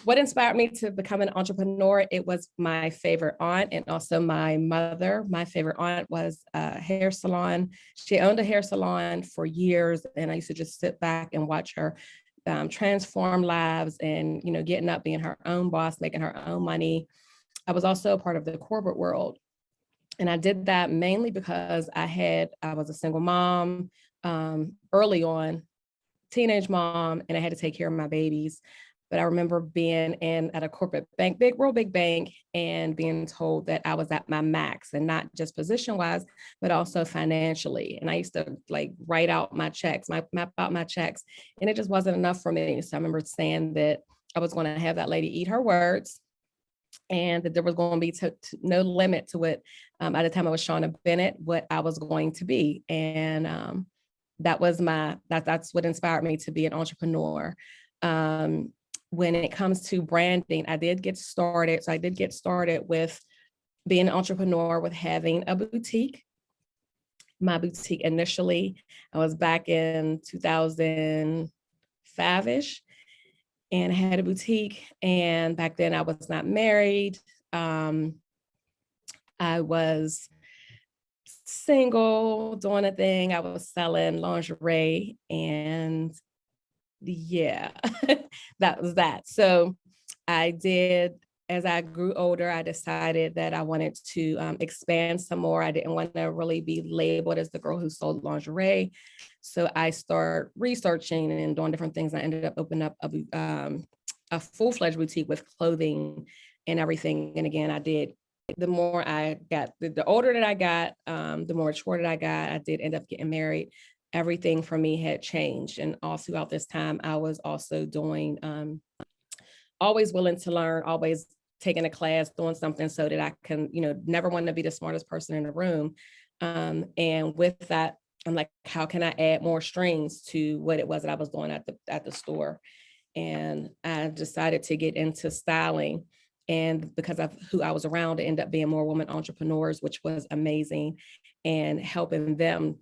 What inspired me to become an entrepreneur? It was my favorite aunt and also my mother. My favorite aunt was a hair salon. She owned a hair salon for years, and I used to just sit back and watch her transform lives and, getting up, being her own boss, making her own money. I was also a part of the corporate world. And I did that mainly because I was a single mom early on, teenage mom, and I had to take care of my babies. But I remember being at a corporate bank, real big bank, and being told that I was at my max, and not just position wise, but also financially. And I used to like write out my checks, map out my checks, and it just wasn't enough for me. So I remember saying that I was going to have that lady eat her words, and that there was going to be no limit to what, at the time I was Shawna Bennett, what I was going to be. And that's what inspired me to be an entrepreneur. When it comes to branding, I did get started. So I did get started with being an entrepreneur, with having a boutique. My boutique initially, I was back in 2005-ish, and had a boutique. And back then I was not married. I was single, doing a thing. I was selling lingerie, and yeah, that was that. So as I grew older, I decided that I wanted to expand some more. I didn't want to really be labeled as the girl who sold lingerie. So I started researching and doing different things. I ended up opening up a full-fledged boutique with clothing and everything. And again, I did, the more I got, the older that I got, the more mature that I got, I did end up getting married. Everything for me had changed. And all throughout this time, I was also doing, always willing to learn, always taking a class, doing something so that I can, never want to be the smartest person in the room. And with that, I'm like, how can I add more strings to what it was that I was doing at the store? And I decided to get into styling. And because of who I was around, it ended up being more women entrepreneurs, which was amazing, and helping them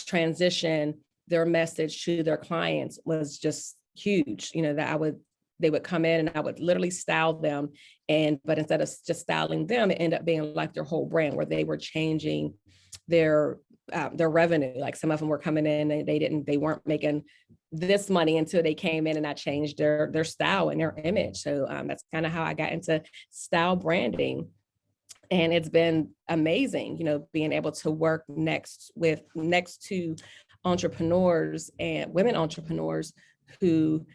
transition their message to their clients was just huge. They would come in and I would literally style them. But instead of just styling them, it ended up being like their whole brand, where they were changing their revenue. Like some of them were coming in and they weren't making this money until they came in and I changed their style and their image. So that's kind of how I got into style branding. And it's been amazing, being able to work next to entrepreneurs and women entrepreneurs who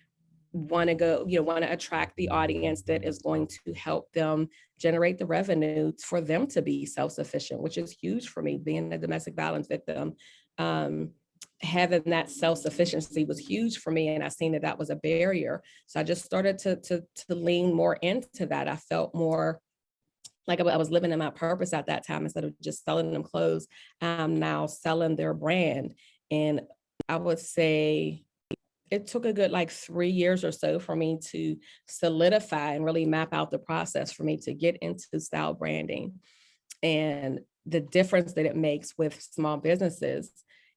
want to attract the audience that is going to help them generate the revenue for them to be self-sufficient, which is huge for me. Being a domestic violence victim, having that self-sufficiency was huge for me. And I seen that was a barrier. So I just started to lean more into that. I felt more like I was living in my purpose at that time. Instead of just selling them clothes, I'm now selling their brand. And I would say it took a good 3 years or so for me to solidify and really map out the process for me to get into style branding, and the difference that it makes with small businesses,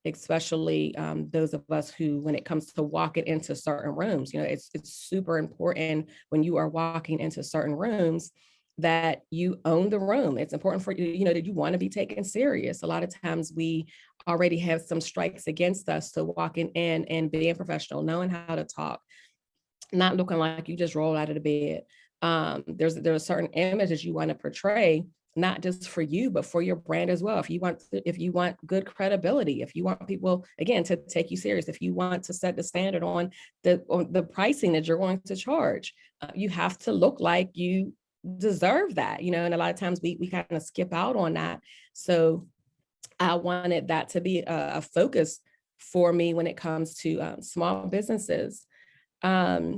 especially those of us who, when it comes to walking into certain rooms, it's super important when you are walking into certain rooms that you own the room. It's important for you, that you want to be taken serious. A lot of times we already have some strikes against us. So walking in and being professional, knowing how to talk, not looking like you just roll out of the bed. There's a certain image that you want to portray, not just for you, but for your brand as well. If you want good credibility, if you want people, again, to take you serious, if you want to set the standard on the pricing that you're going to charge, you have to look like you deserve that, and a lot of times we kind of skip out on that. So I wanted that to be a focus for me when it comes to small businesses. I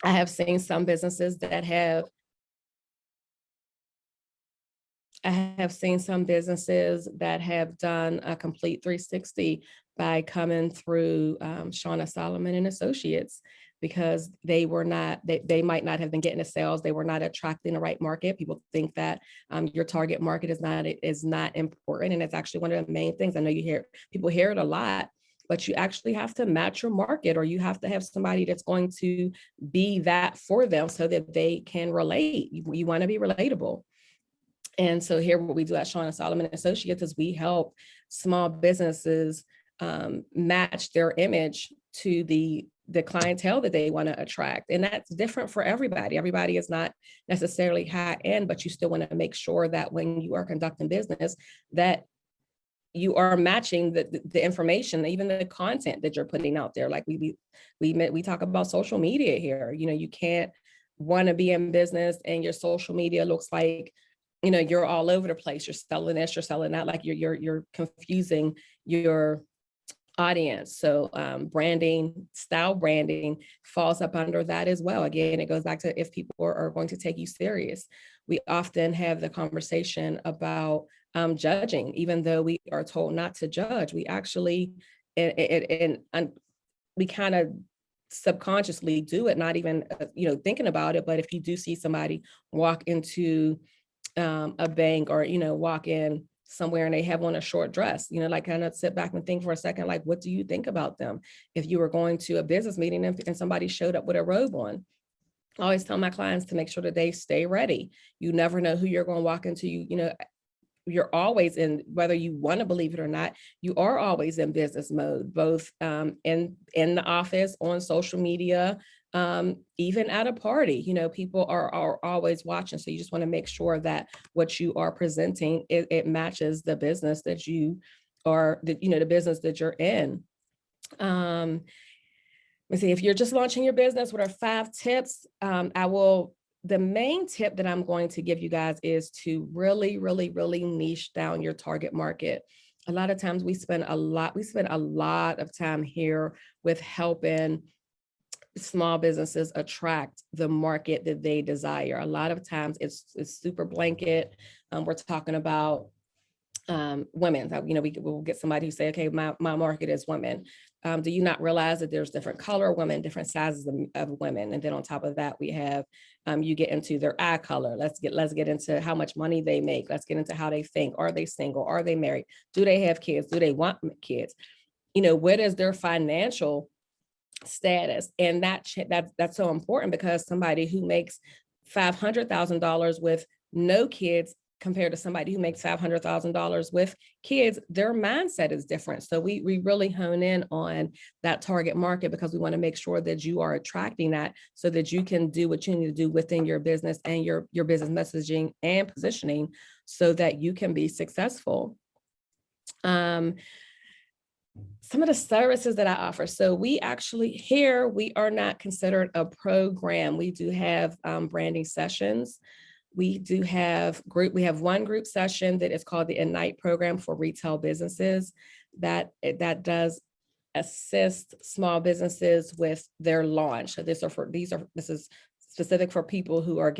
have seen some businesses that have done a complete 360 by coming through Shawna, Soloman and Associates, because they might not have been getting the sales. They were not attracting the right market. People think that your target market is not important. And it's actually one of the main things. I know people hear it a lot, but you actually have to match your market, or you have to have somebody that's going to be that for them so that they can relate. You want to be relatable. And so here, what we do at Shawna Soloman Associates is we help small businesses match their image to the clientele that they want to attract. And that's different for everybody. Everybody is not necessarily high end, but you still want to make sure that when you are conducting business, that you are matching the information, even the content that you're putting out there. Like we talk about social media here. You know, you can't want to be in business and your social media looks like, you know, you're all over the place. You're selling this, you're selling that. Like you're confusing your audience. So style branding falls up under that as well. Again, it goes back to if people are going to take you serious. We often have the conversation about judging, even though we are told not to judge. We actually, and we kind of subconsciously do it, not even thinking about it. But if you do see somebody walk into a bank, or walk in somewhere and they have on a short dress, like kind of sit back and think for a second, like, what do you think about them? If you were going to a business meeting and somebody showed up with a robe on, I always tell my clients to make sure that they stay ready. You never know who you're going to walk into. You're always in, whether you want to believe it or not, you are always in business mode, both in the office, on social media, even at a party. People are always watching. So you just want to make sure that what you are presenting, it matches the business that you are, the business that you're in. Let's see, if you're just launching your business, what are 5 tips? The main tip that I'm going to give you guys is to really, really, really niche down your target market. A lot of times we spend a lot of time here with helping small businesses attract the market that they desire. A lot of times it's super blanket. We're talking about women. We'll get somebody who say, okay, my market is women. Do you not realize that there's different color women, different sizes of women? And then on top of that, we have, you get into their eye color. Let's get into how much money they make. Let's get into how they think. Are they single? Are they married? Do they have kids? Do they want kids? What is their financial status? And that's so important, because somebody who makes $500,000 with no kids compared to somebody who makes $500,000 with kids, their mindset is different. So we really hone in on that target market, because we want to make sure that you are attracting that, so that you can do what you need to do within your business and your business messaging and positioning, so that you can be successful. Some of the services that I offer. So we are not considered a program. We do have branding sessions. We have one group session that is called the Ignite program for retail businesses that does assist small businesses with their launch. So this is specific for people who are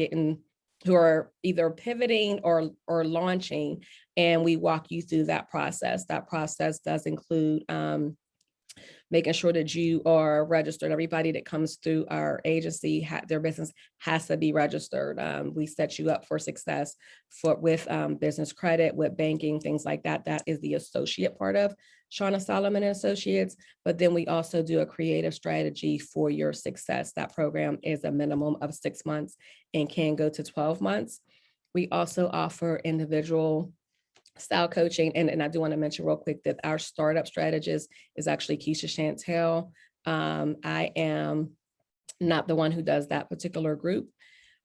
either pivoting or launching, and we walk you through that process. That process does include making sure that you are registered. Everybody that comes through our agency, their business has to be registered. We set you up for success with business credit, with banking, things like that. That is the associate part of Shawna Soloman Associates. But then we also do a creative strategy for your success. That program is a minimum of 6 months and can go to 12 months. We also offer individual style coaching. And I do want to mention real quick that our startup strategist is actually Keisha Chantel. I am not the one who does that particular group.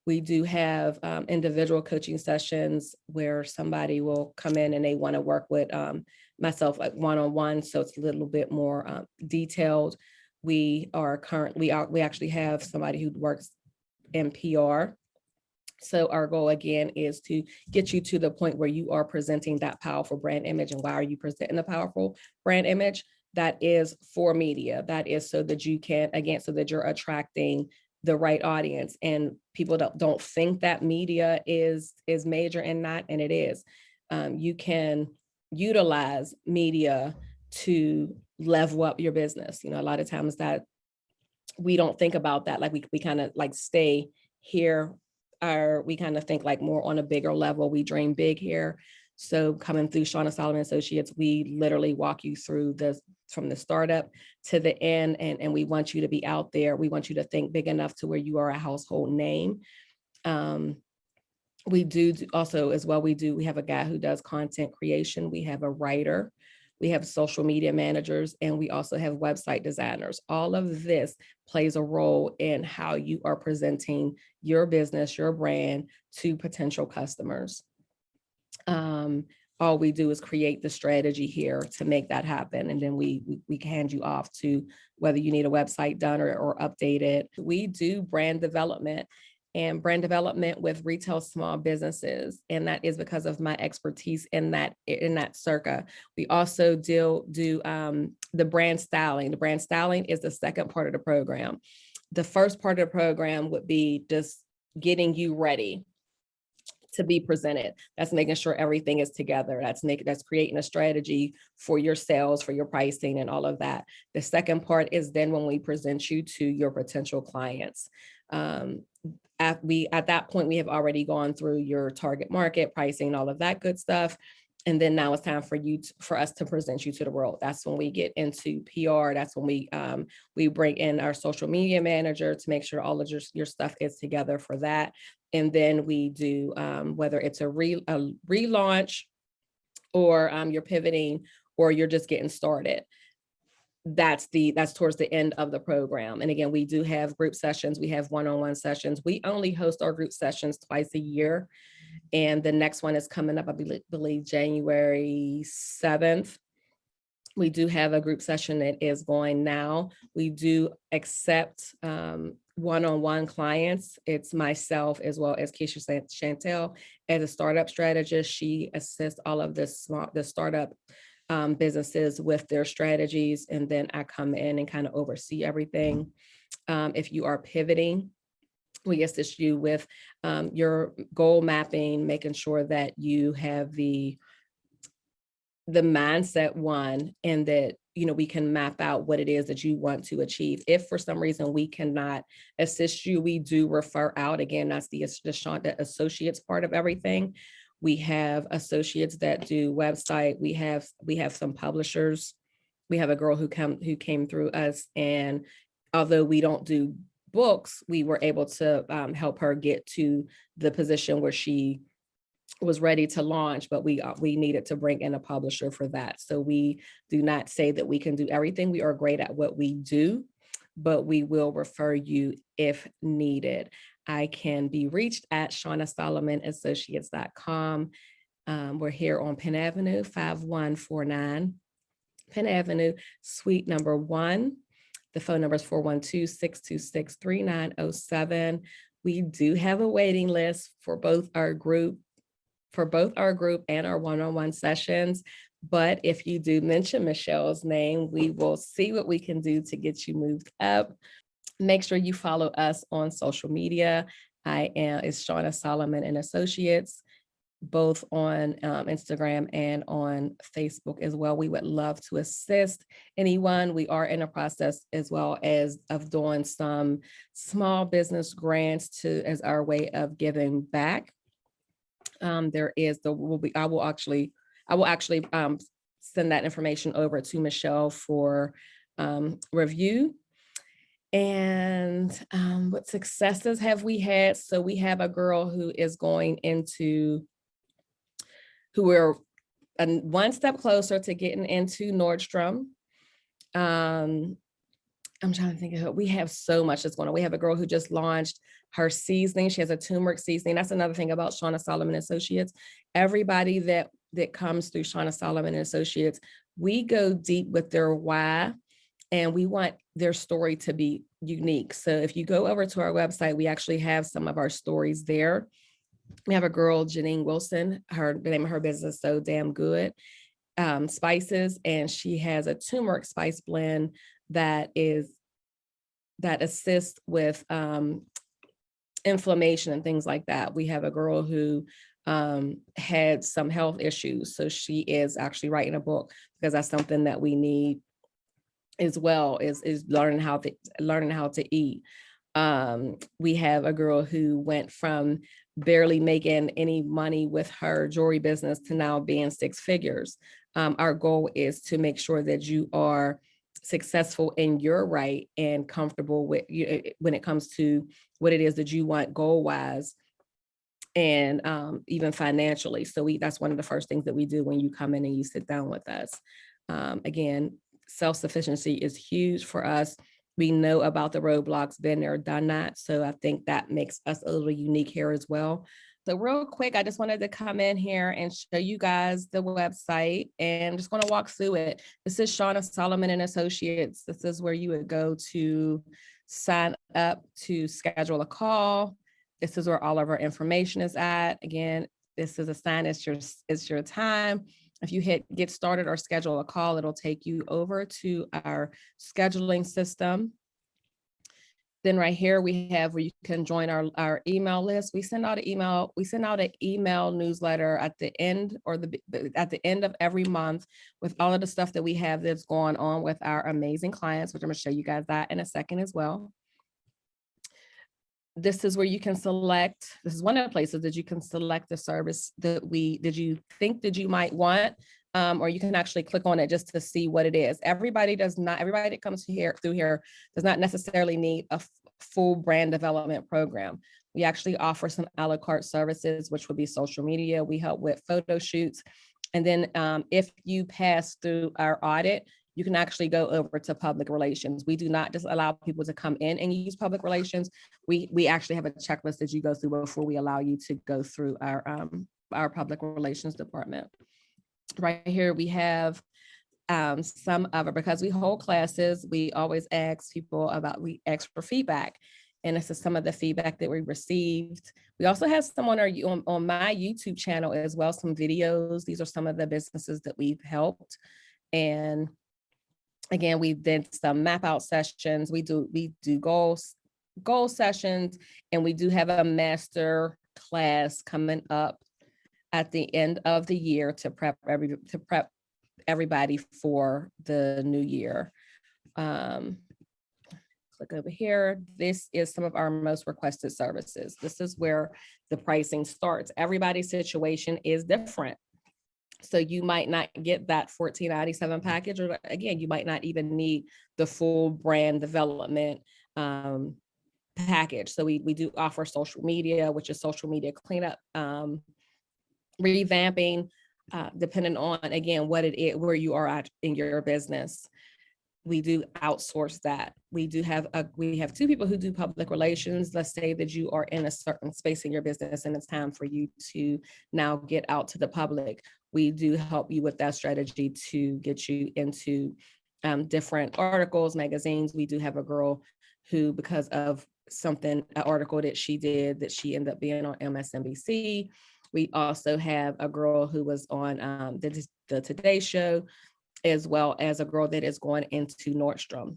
We do have individual coaching sessions where somebody will come in and they want to work with myself, like one-on-one. So it's a little bit more detailed. We actually have somebody who works in PR. So our goal again is to get you to the point where you are presenting that powerful brand image. And why are you presenting a powerful brand image? That is for media. That is so that you can, again, so that you're attracting the right audience. And people don't think that media is major in that, and it is. You can utilize media to level up your business. A lot of times that we don't think about that. Like we kind of like stay here. We kind of think like more on a bigger level. We dream big here. So coming through Shawna Soloman Associates, we literally walk you through the startup to the end. And we want you to be out there. We want you to think big enough to where you are a household name. We do also as well, we have a guy who does content creation. We have a writer, we have social media managers, and we also have website designers. All of this plays a role in how you are presenting your business, your brand to potential customers. All we do is create the strategy here to make that happen. And then we hand you off to whether you need a website done or updated. We do brand development with retail small businesses. And that is because of my expertise in that circa. We also do the brand styling. The brand styling is the second part of the program. The first part of the program would be just getting you ready to be presented. That's making sure everything is together. That's creating a strategy for your sales, for your pricing and all of that. The second part is then when we present you to your potential clients. At that point, we have already gone through your target market, pricing, all of that good stuff. And then now it's time for us to present you to the world. That's when we get into PR. That's when we bring in our social media manager to make sure all of your stuff is together for that. And then we do whether it's a relaunch or you're pivoting or you're just getting started. That's towards the end of the program. And again, we do have group sessions. We have one-on-one sessions. We only host our group sessions twice a year. And the next one is coming up, I believe January 7th. We do have a group session that is going now. We do accept one-on-one clients. It's myself as well as Keisha Chantel as a startup strategist. She assists all of the startup businesses with their strategies. And then I come in and kind of oversee everything. If you are pivoting, we assist you with your goal mapping, making sure that you have the mindset one, and that, we can map out what it is that you want to achieve. If for some reason we cannot assist you, we do refer out. Again, that's the associates part of everything. We have associates that do website. We have some publishers. We have a girl who came through us, and although we don't do books, we were able to help her get to the position where she was ready to launch, but we needed to bring in a publisher for that. So we do not say that we can do everything. We are great at what we do, but we will refer you if needed. I can be reached at ShawnaSolomanAssociates.com. We're here on Penn Avenue, 5149 Penn Avenue, suite number 1. The phone number is 412-626-3907. We do have a waiting list for both our group and our one-on-one sessions. But if you do mention Michelle's name, we will see what we can do to get you moved up. Make sure you follow us on social media. It's Shawna Soloman and Associates, both on Instagram and on Facebook as well. We would love to assist anyone. We are in a process as well as of doing some small business grants as our way of giving back. I will actually send that information over to Michelle for review. And what successes have we had? So we have a girl who we're one step closer to getting into Nordstrom. I'm trying to think of it. We have so much that's going on. We have a girl who just launched her seasoning. She has a turmeric seasoning. That's another thing about Shawna Soloman Associates. Everybody that comes through Shawna Soloman Associates, we go deep with their why, and we want their story to be unique. So if you go over to our website, we actually have some of our stories there. We have a girl, Janine Wilson, the name of her business, So Damn Good Spices, and she has a turmeric spice blend that assists with inflammation and things like that. We have a girl who had some health issues, so she is actually writing a book because that's something that we need as well, is learning how to eat. We have a girl who went from barely making any money with her jewelry business to now being 6 figures. Our goal is to make sure that you are successful in your right and comfortable with you when it comes to what it is that you want goal wise and even financially. So that's one of the first things that we do when you come in and you sit down with us. Again, self-sufficiency is huge for us. We know about the roadblocks, been there, done that. So I think that makes us a little unique here as well. So real quick, I just wanted to come in here and show you guys the website, and I'm just going to walk through it. This is Shawna, Soloman and Associates. This is where you would go to sign up to schedule a call. This is where all of our information is at. Again, this is a sign, it's your time. If you hit get started or schedule a call, it'll take you over to our scheduling system. Then right here we have where you can join our email list. We send out an email newsletter at the end at the end of every month with all of the stuff that we have that's going on with our amazing clients, which I'm going to show you guys that in a second as well. This is where you can select, this is one of the places that you can select the service that you think that you might want, or you can actually click on it just to see what it is. Everybody that comes through here does not necessarily need a full brand development program. We actually offer some a la carte services, which would be social media. We help with photo shoots. And then if you pass through our audit, you can actually go over to public relations. We do not just allow people to come in and use public relations. We actually have a checklist that you go through before we allow you to go through our public relations department. Right here, we have some of it, because we hold classes, we always we ask for feedback. And this is some of the feedback that we received. We also have some on my YouTube channel as well, some videos. These are some of the businesses that we've helped. And again, we did some map out sessions. We do goal sessions, and we do have a master class coming up at the end of the year to prep everybody for the new year. Click over here. This is some of our most requested services. This is where the pricing starts. Everybody's situation is different. So you might not get that $14.97 package, or again, you might not even need the full brand development package. So we do offer social media, which is social media cleanup, revamping, depending on, again, what it is, where you are at in your business. We do outsource that. We have two people who do public relations. Let's say that you are in a certain space in your business and it's time for you to now get out to the public. We do help you with that strategy to get you into different articles, magazines. We do have a girl who, because of an article that she did, that she ended up being on MSNBC. We also have a girl who was on the Today Show, as well as a girl that is going into Nordstrom.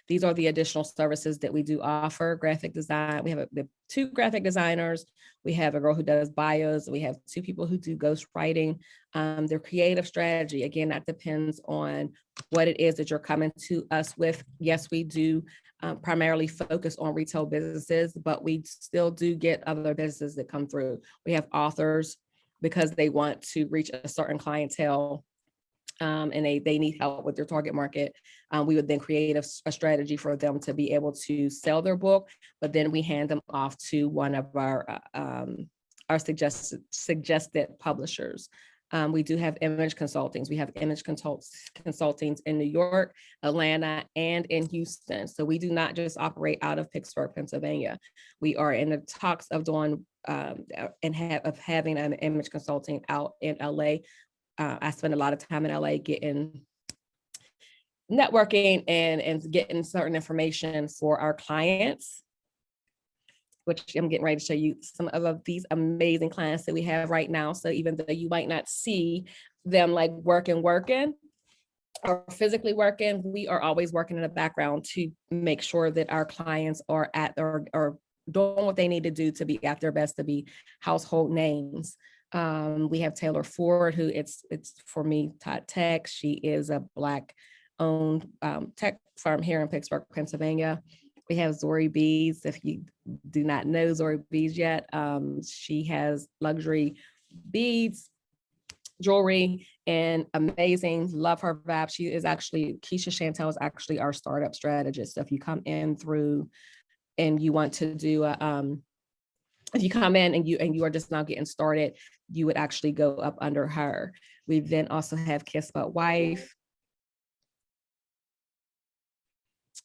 These are the additional services that we do offer. Graphic design, we have two graphic designers. We have a girl who does bios. We have two people who do ghostwriting. Their creative strategy, again, that depends on what it is that you're coming to us with. Yes, we do primarily focus on retail businesses, but we still do get other businesses that come through. We have authors, because they want to reach a certain clientele, and they need help with their target market. We would then create a strategy for them to be able to sell their book, but then we hand them off to one of our suggested publishers. We do have image consultings. We have image consultings in New York, Atlanta, and in Houston. So we do not just operate out of Pittsburgh, Pennsylvania. We are in the talks of doing having an image consulting out in LA. I spend a lot of time in LA getting networking and getting certain information for our clients, which I'm getting ready to show you some of these amazing clients that we have right now. So even though you might not see them like working or physically working, we are always working in the background to make sure that our clients are or doing what they need to do to be at their best, to be household names. We have Taylor Ford, who it's for me, Todd Tech. She is a Black-owned tech firm here in Pittsburgh, Pennsylvania. We have Zori Bees. If you do not know Zori Bees yet, she has luxury beads jewelry and amazing. Love her vibe. She is actually, Keisha Chantel is actually our startup strategist. So if you come in through and you want to do if you come in and you are just now getting started, you would actually go up under her. We then also have Kiss But Wife.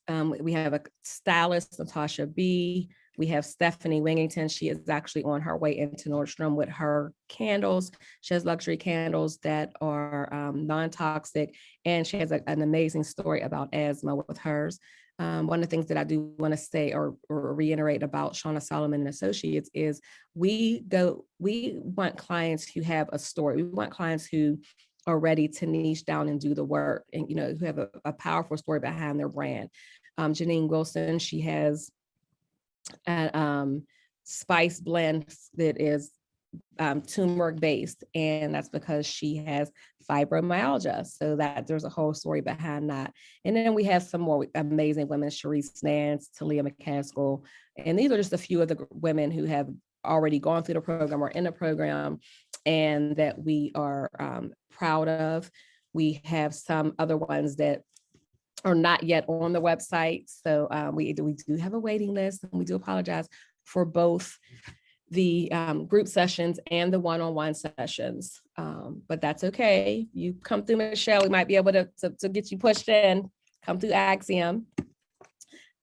We have a stylist, Natasha B. We have Stephanie Wingington. She is actually on her way into Nordstrom with her candles. She has luxury candles that are non-toxic, and she has an amazing story about asthma with hers. One of the things that I do want to say or reiterate about Shawna, Soloman and Associates is we want clients who have a story. We want clients who are ready to niche down and do the work, and who have a powerful story behind their brand. Janine Wilson, she has a spice blend that is turmeric based, and that's because she has fibromyalgia. So that there's a whole story behind that. And then we have some more amazing women: Sharice Nance, Talia McCaskill, and these are just a few of the women who have already gone through the program or in the program, and that we are proud of. We have some other ones that are not yet on the website. So we do have a waiting list, and we do apologize for both the group sessions and the one-on-one sessions. But that's okay. You come through, Michelle, we might be able to get you pushed in. Come through Axiom.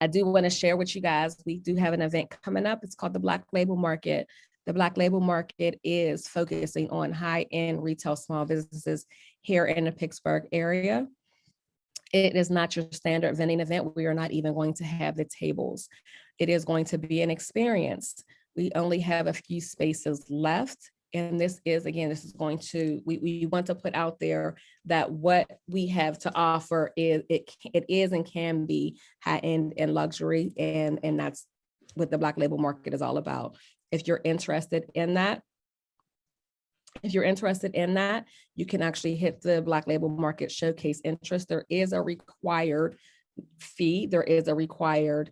I do want to share with you guys, we do have an event coming up. It's called the Black Label Market. The Black Label Market is focusing on high-end retail small businesses here in the Pittsburgh area. It is not your standard vending event. We are not even going to have the tables. It is going to be an experience. We only have a few spaces left. And this is going to, we want to put out there that what we have to offer is, it is and can be high-end and luxury. And that's what the Black Label Market is all about. If you're interested in that, you can actually hit the Black Label Market Showcase interest. There is a required fee. There is a required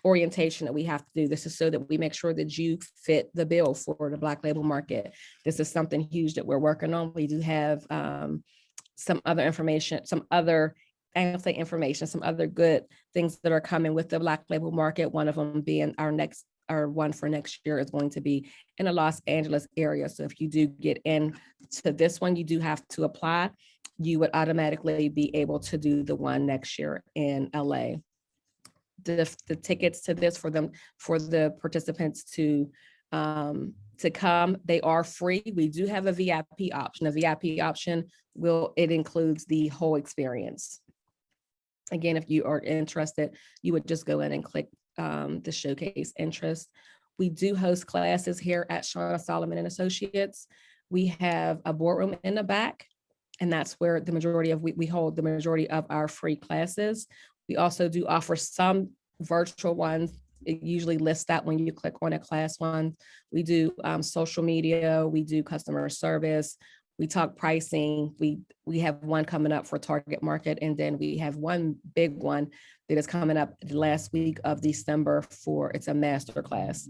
orientation that we have to do. This is so that we make sure that you fit the bill for the Black Label Market. This is something huge that we're working on. We do have some other information, some other good things that are coming with the Black Label Market. One of them being our one for next year is going to be in the Los Angeles area. So if you do get into this one, you do have to apply. You would automatically be able to do the one next year in LA. The tickets to this for the participants to come, they are free. We do have a VIP option. A VIP option it includes the whole experience. Again, if you are interested, you would just go in and click the showcase interest. We do host classes here at Shawna, Soloman and Associates. We have a boardroom in the back, and that's where we hold the majority of our free classes. We also do offer some virtual ones. It usually lists that when you click on a class one. We do social media, we do customer service, we talk pricing. We have one coming up for target market, and then we have one big one that is coming up the last week of December it's a master class.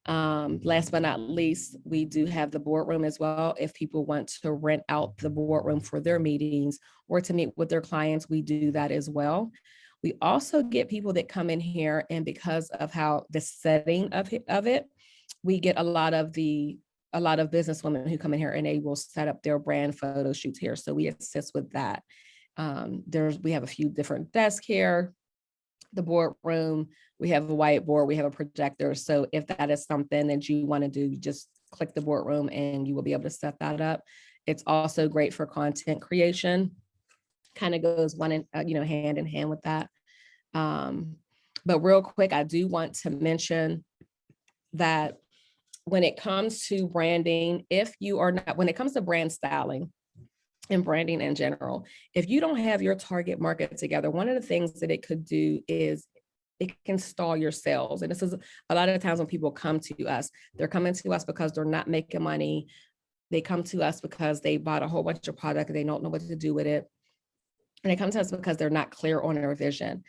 Last but not least, we do have the boardroom as well. If people want to rent out the boardroom for their meetings or to meet with their clients, we do that as well. We also get people that come in here, and because of how the setting of it, we get a lot of businesswomen who come in here and they will set up their brand photo shoots here. So we assist with that. We have a few different desks here. The boardroom, we have a whiteboard, we have a projector. So if that is something that you want to do, you just click the boardroom and you will be able to set that up. It's also great for content creation. Kind of goes hand in hand with that. But real quick, I do want to mention that when it comes to branding, when it comes to brand styling and branding in general, if you don't have your target market together, one of the things that it could do is it can stall your sales. And this is a lot of the times when people come to us, they're coming to us because they're not making money. They come to us because they bought a whole bunch of product and they don't know what to do with it. And they come to us because they're not clear on their vision.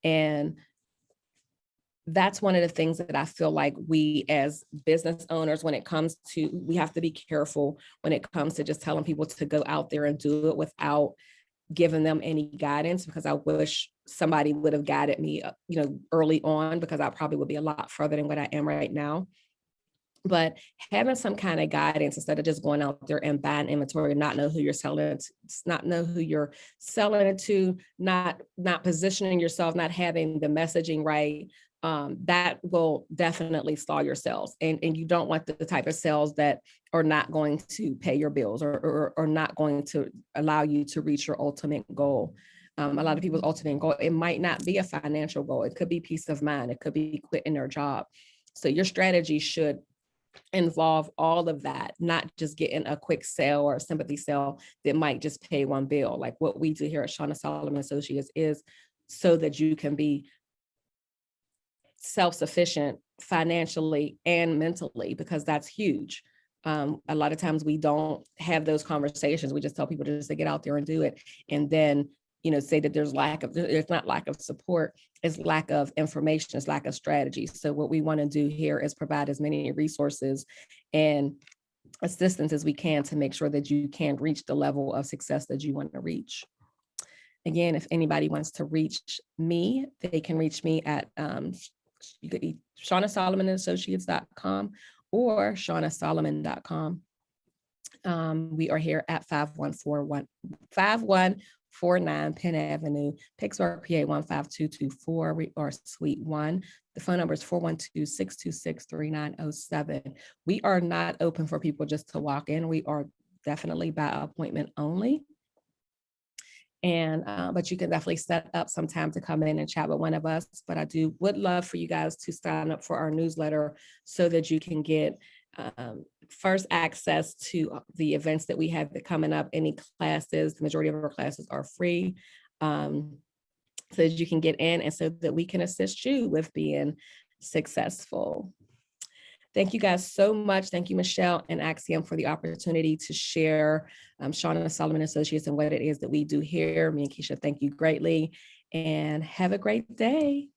And that's one of the things that I feel like we as business owners, when it comes to, we have to be careful when it comes to just telling people to go out there and do it without giving them any guidance, because I wish somebody would have guided me, early on, because I probably would be a lot further than what I am right now. But having some kind of guidance instead of just going out there and buying inventory, not know who you're selling it to, not know who you're selling it to, not positioning yourself, not having the messaging right, that will definitely stall your sales. And you don't want the type of sales that are not going to pay your bills, or not going to allow you to reach your ultimate goal. A lot of people's ultimate goal, it might not be a financial goal. It could be peace of mind. It could be quitting their job. So your strategy should involve all of that, not just getting a quick sale or a sympathy sale that might just pay one bill. Like what we do here at Shawna Soloman Associates is so that you can be self-sufficient financially and mentally, because that's huge. A lot of times we don't have those conversations. We just tell people just to get out there and do it. And then, say that there's not lack of support, it's lack of information, it's lack of strategy. So what we want to do here is provide as many resources and assistance as we can to make sure that you can reach the level of success that you want to reach. Again, if anybody wants to reach me, they can reach me at you could be ShawnaSolomonAssociates.com or ShawnaSolomon.com. We are here at 5149 Penn Avenue, Pittsburgh, PA 15224. We are Suite 1. The phone number is 412-626-3907. We are not open for people just to walk in. We are definitely by appointment only. And but you can definitely set up some time to come in and chat with one of us. But I would love for you guys to sign up for our newsletter so that you can get first access to the events that we have coming up. Any classes, the majority of our classes are free, so that you can get in and so that we can assist you with being successful. Thank you guys so much. Thank you, Michelle and Axiom, for the opportunity to share Shawna Soloman Associates and what it is that we do here. Me and Keisha, thank you greatly, and have a great day.